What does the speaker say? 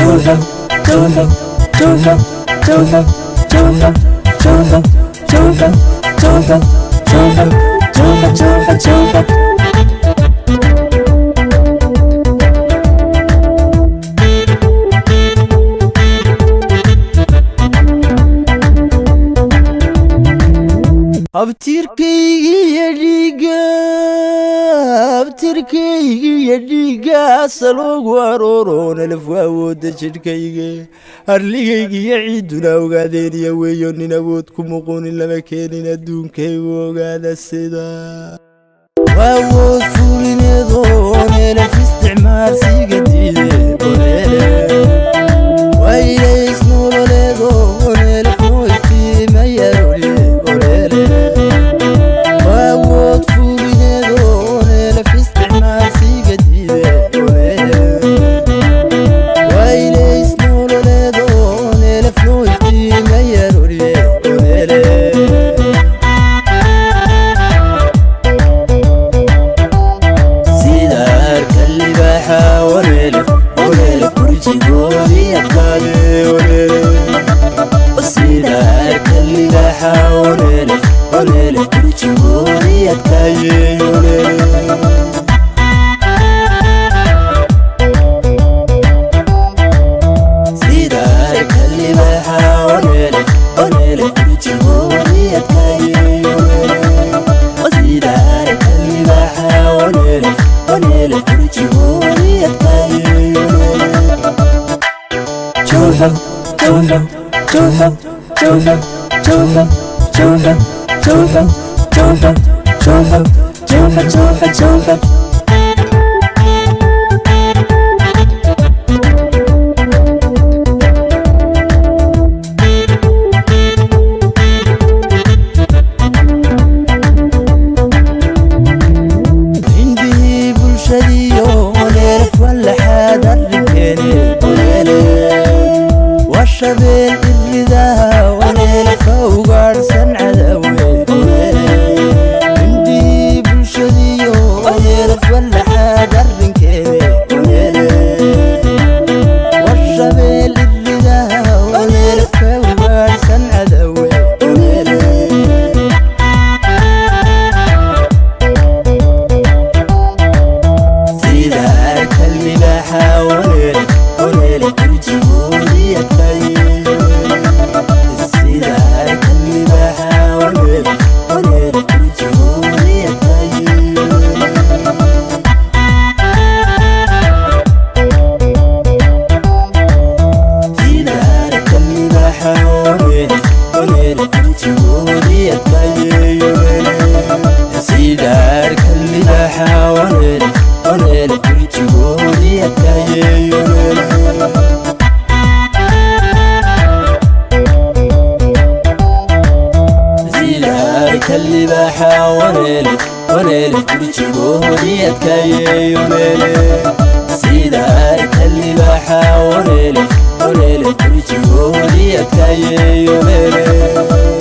Joseph, Joseph, Joseph, Joseph, Joseph, Joseph, Joseph, Joseph, Joseph, Joseph, Joseph, Joseph. abtirkaygi yadhiga saloogu arooroon alaf waawooda jidhkayga harligaygi iyo ciiduna ogaadeen iyo weeyo nin awood ku muquunin lama keenin adduunkaygu ogaada sida waawood fulineedoon elaf isticmaalsiga diideen waylays nololeedoon elaf noo iftiimayaroli Joseph, Joseph, Joseph, Joseph, Joseph, Joseph, Joseph, Joseph, Joseph, Joseph, Joseph, Joseph. عندي بلشدي وليلة ولا حدا رجالي والشبيل الرداها وليلة فوق عرسن عدوي عندي بلشدي وليلة ولا حدا رجالي والشبيل الرداها وليلة فوق عرسن عدوي سيدك الملاحة وليلة ترجعوني اللي بحاول وليلة تجيبوني أتكاي وليلة سيدك اللي بحاول وليلة تجيبوني أتكاي وليلة